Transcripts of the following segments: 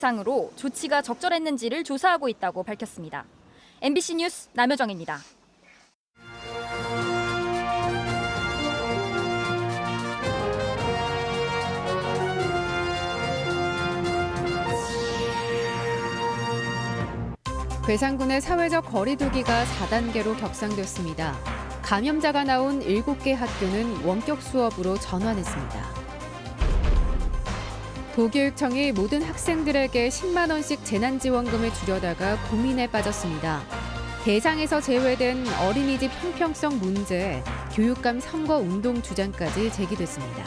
상으로 조치가 적절했는지를 조사하고 있다고 밝혔습니다. MBC 뉴스 남효정입니다. 괴산군의 사회적 거리 두기가 4단계로 격상됐습니다. 감염자가 나온 7개 학교는 원격 수업으로 전환했습니다. 도교육청이 모든 학생들에게 10만 원씩 재난지원금을 주려다가 고민에 빠졌습니다. 대상에서 제외된 어린이집 형평성 문제에 교육감 선거 운동 주장까지 제기됐습니다.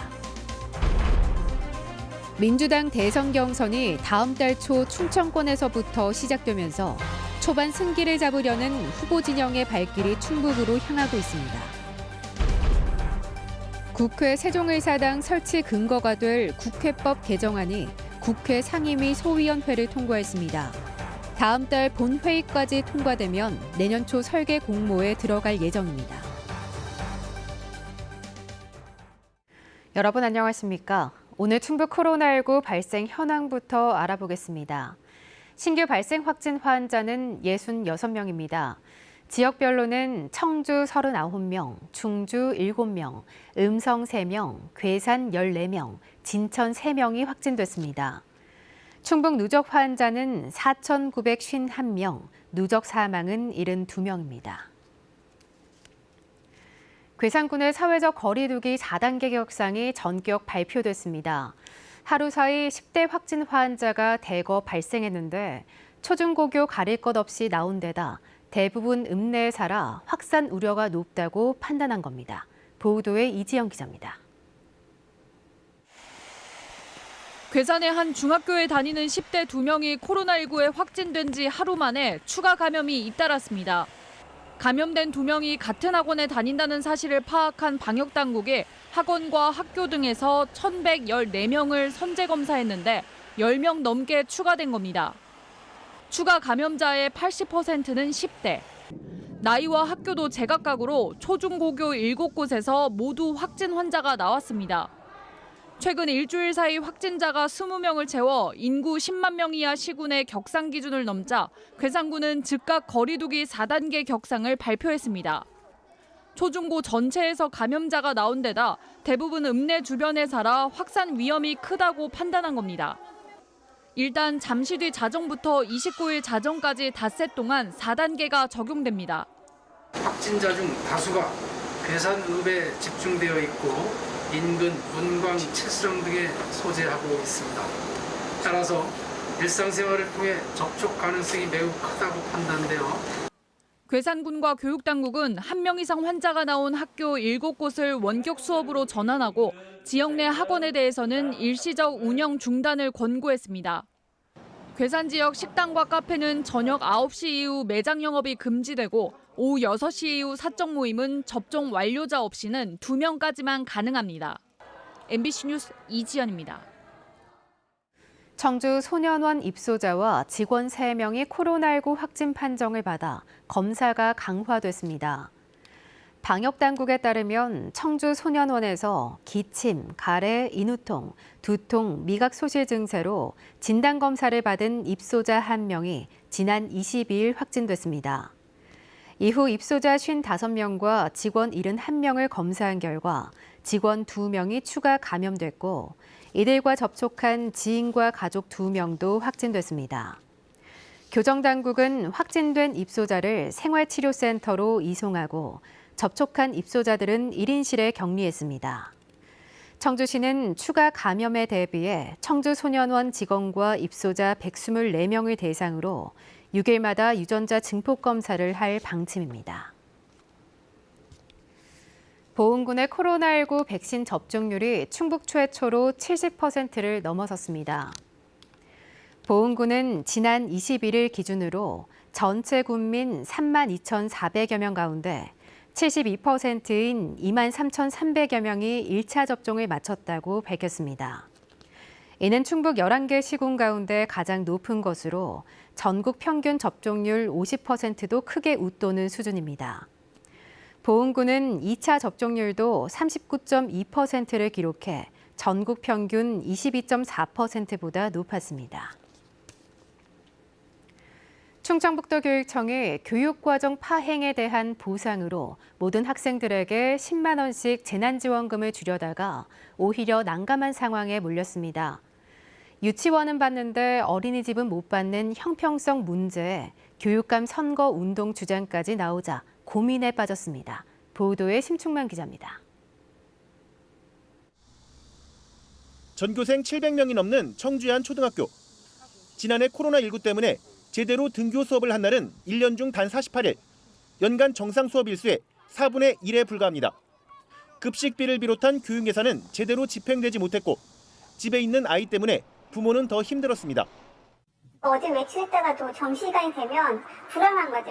민주당 대선 경선이 다음 달 초 충청권에서부터 시작되면서 초반 승기를 잡으려는 후보 진영의 발길이 충북으로 향하고 있습니다. 국회 세종의사당 설치 근거가 될 국회법 개정안이 국회 상임위 소위원회를 통과했습니다. 다음 달 본회의까지 통과되면 내년 초 설계 공모에 들어갈 예정입니다. 여러분 안녕하십니까? 오늘 충북 코로나19 발생 현황부터 알아보겠습니다. 신규 발생 확진 환자는 66명입니다. 지역별로는 청주 39명, 충주 7명, 음성 3명, 괴산 14명, 진천 3명이 확진됐습니다. 충북 누적 환자는 4,951명, 누적 사망은 72명입니다. 괴산군의 사회적 거리 두기 4단계 격상이 전격 발표됐습니다. 하루 사이 10대 확진 환자가 대거 발생했는데 초중고교 가릴 것 없이 나온 데다 대부분 읍내에 살아 확산 우려가 높다고 판단한 겁니다. 보도의 이지영 기자입니다. 괴산의 한 중학교에 다니는 10대 2명이 코로나19에 확진된 지 하루 만에 추가 감염이 잇따랐습니다. 감염된 2명이 같은 학원에 다닌다는 사실을 파악한 방역당국이 학원과 학교 등에서 1,114명을 선제검사했는데 10명 넘게 추가된 겁니다. 추가 감염자의 80%는 10대. 나이와 학교도 제각각으로 초중고교 7곳에서 모두 확진 환자가 나왔습니다. 최근 일주일 사이 확진자가 20명을 채워 인구 10만 명 이하 시군의 격상 기준을 넘자 괴산군은 즉각 거리두기 4단계 격상을 발표했습니다. 초중고 전체에서 감염자가 나온 데다 대부분 읍내 주변에 살아 확산 위험이 크다고 판단한 겁니다. 일단 잠시 뒤 자정부터 29일 자정까지 닷새 동안 4단계가 적용됩니다. 확진자 중 다수가 괴산읍에 집중되어 있고 인근 문광, 채수령 등에 소재하고 있습니다. 따라서 일상생활을 통해 접촉 가능성이 매우 크다고 판단되어 괴산군과 교육당국은 1명 이상 환자가 나온 학교 7곳을 원격 수업으로 전환하고 지역 내 학원에 대해서는 일시적 운영 중단을 권고했습니다. 괴산 지역 식당과 카페는 저녁 9시 이후 매장 영업이 금지되고 오후 6시 이후 사적 모임은 접종 완료자 없이는 2명까지만 가능합니다. MBC 뉴스 이지연입니다. 청주 소년원 입소자와 직원 3명이 코로나19 확진 판정을 받아 검사가 강화됐습니다. 방역당국에 따르면 청주 소년원에서 기침, 가래, 인후통, 두통, 미각소실 증세로 진단검사를 받은 입소자 1명이 지난 22일 확진됐습니다. 이후 입소자 55명과 직원 71명을 검사한 결과 직원 2명이 추가 감염됐고 이들과 접촉한 지인과 가족 2명도 확진됐습니다. 교정당국은 확진된 입소자를 생활치료센터로 이송하고 접촉한 입소자들은 1인실에 격리했습니다. 청주시는 추가 감염에 대비해 청주소년원 직원과 입소자 124명을 대상으로 6일마다 유전자 증폭 검사를 할 방침입니다. 보은군의 코로나19 백신 접종률이 충북 최초로 70%를 넘어섰습니다. 보은군은 지난 21일 기준으로 전체 군민 32,400여 명 가운데 72%인 23,300여 명이 1차 접종을 마쳤다고 밝혔습니다. 이는 충북 11개 시군 가운데 가장 높은 것으로 전국 평균 접종률 50%도 크게 웃도는 수준입니다. 보은군은 2차 접종률도 39.2%를 기록해 전국 평균 22.4%보다 높았습니다. 충청북도 교육청이 교육과정 파행에 대한 보상으로 모든 학생들에게 10만 원씩 재난지원금을 주려다가 오히려 난감한 상황에 몰렸습니다. 유치원은 받는데 어린이집은 못 받는 형평성 문제에 교육감 선거 운동 주장까지 나오자 고민에 빠졌습니다. 보도에 심충만 기자입니다. 전교생 700명이 넘는 청주의 한 초등학교. 지난해 코로나19 때문에 제대로 등교 수업을 한 날은 1년 중 단 48일, 연간 정상 수업 일수의 4분의 1에 불과합니다. 급식비를 비롯한 교육 예산은 제대로 집행되지 못했고 집에 있는 아이 때문에 부모는 더 힘들었습니다. 어디 외출했다가도 점심시간이 되면 불안한 거죠.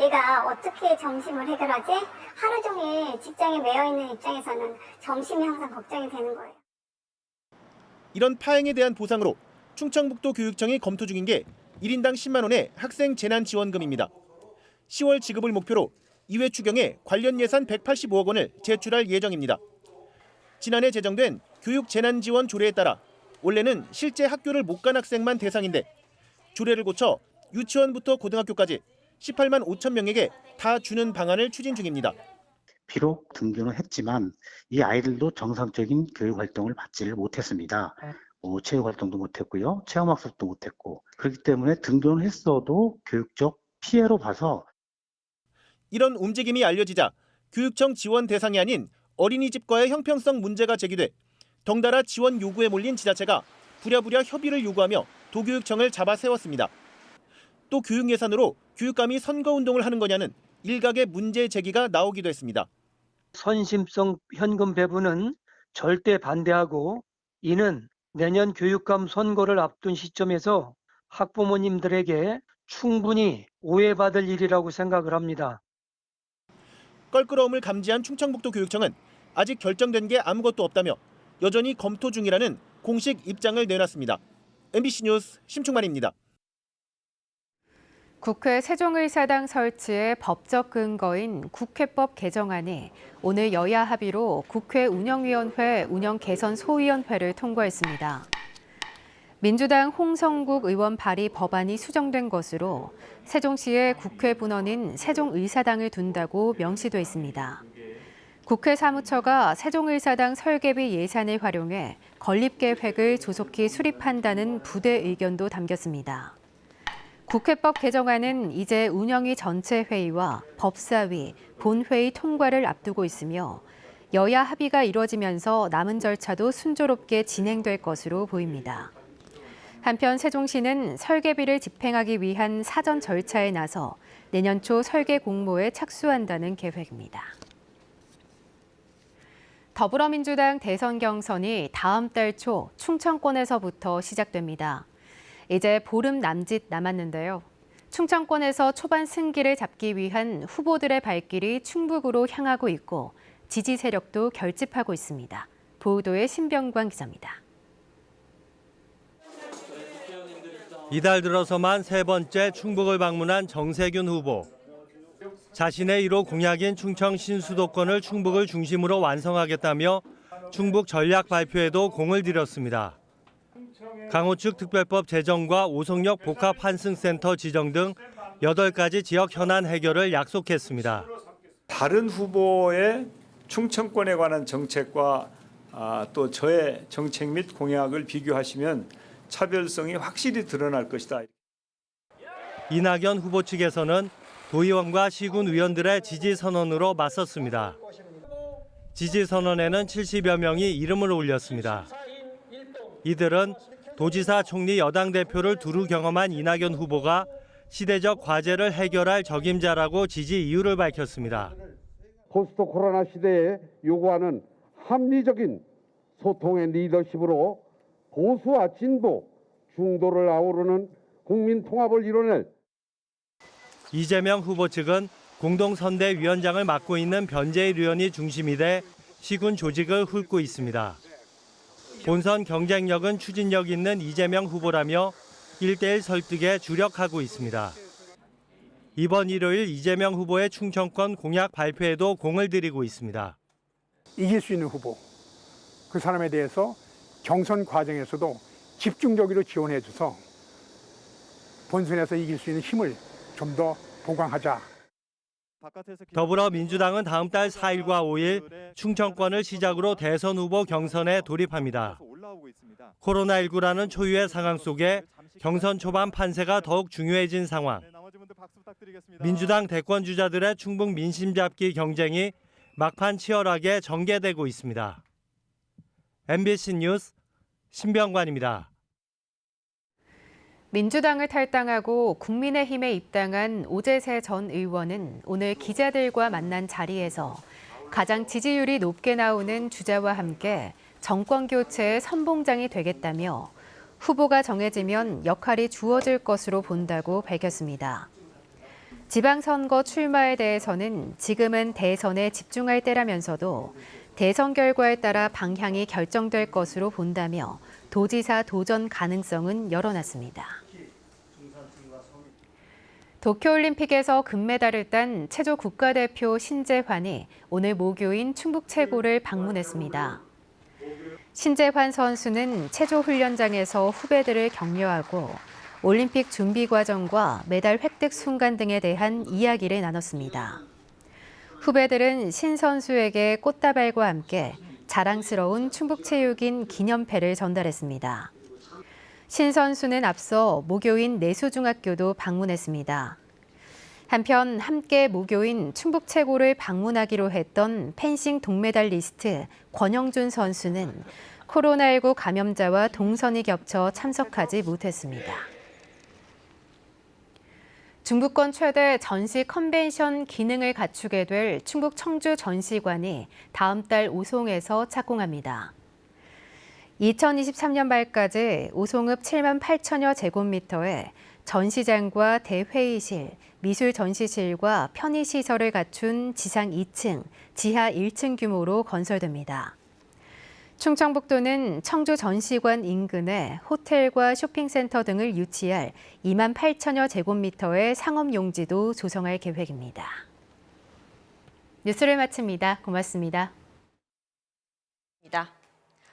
얘가 어떻게 점심을 해결하지? 하루 종일 직장에 매여 있는 입장에서는 점심이 항상 걱정이 되는 거예요. 이런 파행에 대한 보상으로 충청북도 교육청이 검토 중인 게 1인당 10만 원의 학생 재난지원금입니다. 10월 지급을 목표로 이회 추경에 관련 예산 185억 원을 제출할 예정입니다. 지난해 제정된 교육재난지원 조례에 따라 원래는 실제 학교를 못 간 학생만 대상인데 조례를 고쳐 유치원부터 고등학교까지 18만 5천 명에게 다 주는 방안을 추진 중입니다. 비록 등교는 했지만 이 아이들도 정상적인 교육 활동을 받지를 못했습니다. 체육 활동도 못했고요, 체험학습도 못했고 그렇기 때문에 등교는 했어도 교육적 피해로 봐서 이런 움직임이 알려지자 교육청 지원 대상이 아닌 어린이집과의 형평성 문제가 제기돼 덩달아 지원 요구에 몰린 지자체가 부랴부랴 협의를 요구하며 도교육청을 잡아 세웠습니다. 또 교육 예산으로 교육감이 선거운동을 하는 거냐는 일각의 문제 제기가 나오기도 했습니다. 선심성 현금 배분은 절대 반대하고 이는 내년 교육감 선거를 앞둔 시점에서 학부모님들에게 충분히 오해받을 일이라고 생각을 합니다. 껄끄러움을 감지한 충청북도 교육청은 아직 결정된 게 아무것도 없다며 여전히 검토 중이라는 공식 입장을 내놨습니다. MBC 뉴스 심충만입니다. 국회 세종의사당 설치의 법적 근거인 국회법 개정안이 오늘 여야 합의로 국회 운영위원회 운영개선소위원회를 통과했습니다. 민주당 홍성국 의원 발의 법안이 수정된 것으로 세종시에 국회 분원인 세종의사당을 둔다고 명시돼 있습니다. 국회 사무처가 세종의사당 설계비 예산을 활용해 건립계획을 조속히 수립한다는 부대 의견도 담겼습니다. 국회법 개정안은 이제 운영위 전체 회의와 법사위, 본회의 통과를 앞두고 있으며 여야 합의가 이뤄지면서 남은 절차도 순조롭게 진행될 것으로 보입니다. 한편 세종시는 설계비를 집행하기 위한 사전 절차에 나서 내년 초 설계 공모에 착수한다는 계획입니다. 더불어민주당 대선 경선이 다음 달 초 충청권에서부터 시작됩니다. 이제 보름 남짓 남았는데요. 충청권에서 초반 승기를 잡기 위한 후보들의 발길이 충북으로 향하고 있고 지지 세력도 결집하고 있습니다. 보도에 신병관 기자입니다. 이달 들어서만 세 번째 충북을 방문한 정세균 후보. 자신의 1호 공약인 충청 신수도권을 충북을 중심으로 완성하겠다며 충북 전략 발표에도 공을 들였습니다. 강호축 특별법 제정과 오송역 복합 환승센터 지정 등 8가지 지역 현안 해결을 약속했습니다. 다른 후보의 충청권에 관한 정책과 또 저의 정책 및 공약을 비교하시면 차별성이 확실히 드러날 것이다. 이낙연 후보 측에서는 도의원과 시군 의원들의 지지 선언으로 맞섰습니다. 지지 선언에는 70여 명이 이름을 올렸습니다. 이들은 도지사, 총리, 여당 대표를 두루 경험한 이낙연 후보가 시대적 과제를 해결할 적임자라고 지지 이유를 밝혔습니다. 포스트 코로나 시대에 요구하는 합리적인 소통의 리더십으로 보수와 진보, 중도를 아우르는 국민 통합을 이뤄낼 이재명 후보 측은 공동선대위원장을 맡고 있는 변재일 의원이 중심이 돼 시군 조직을 훑고 있습니다. 본선 경쟁력은 추진력 있는 이재명 후보라며 1대1 설득에 주력하고 있습니다. 이번 일요일 이재명 후보의 충청권 공약 발표에도 공을 들이고 있습니다. 이길 수 있는 후보, 그 사람에 대해서 경선 과정에서도 집중적으로 지원해줘서 본선에서 이길 수 있는 힘을 좀 더 보강하자. 더불어민주당은 다음 달 4일과 5일 충청권을 시작으로 대선 후보 경선에 돌입합니다. 코로나19라는 초유의 상황 속에 경선 초반 판세가 더욱 중요해진 상황. 민주당 대권주자들의 충북 민심 잡기 경쟁이 막판 치열하게 전개되고 있습니다. MBC 뉴스 신병관입니다. 민주당을 탈당하고 국민의힘에 입당한 오재세 전 의원은 오늘 기자들과 만난 자리에서 가장 지지율이 높게 나오는 주자와 함께 정권 교체의 선봉장이 되겠다며 후보가 정해지면 역할이 주어질 것으로 본다고 밝혔습니다. 지방선거 출마에 대해서는 지금은 대선에 집중할 때라면서도 대선 결과에 따라 방향이 결정될 것으로 본다며 도지사 도전 가능성은 열어놨습니다. 도쿄올림픽에서 금메달을 딴 체조 국가대표 신재환이 오늘 모교인 충북 체고를 방문했습니다. 신재환 선수는 체조 훈련장에서 후배들을 격려하고 올림픽 준비 과정과 메달 획득 순간 등에 대한 이야기를 나눴습니다. 후배들은 신 선수에게 꽃다발과 함께 자랑스러운 충북체육인 기념패를 전달했습니다. 신 선수는 앞서 모교인 내수중학교도 방문했습니다. 한편 함께 모교인 충북체고를 방문하기로 했던 펜싱 동메달리스트 권영준 선수는 코로나19 감염자와 동선이 겹쳐 참석하지 못했습니다. 중부권 최대 전시 컨벤션 기능을 갖추게 될 충북 청주 전시관이 다음 달 오송에서 착공합니다. 2023년 말까지 오송읍 7만 8천여 제곱미터에 전시장과 대회의실, 미술 전시실과 편의시설을 갖춘 지상 2층, 지하 1층 규모로 건설됩니다. 충청북도는 청주 전시관 인근에 호텔과 쇼핑센터 등을 유치할 2만 8천여 제곱미터의 상업용지도 조성할 계획입니다. 뉴스를 마칩니다. 고맙습니다.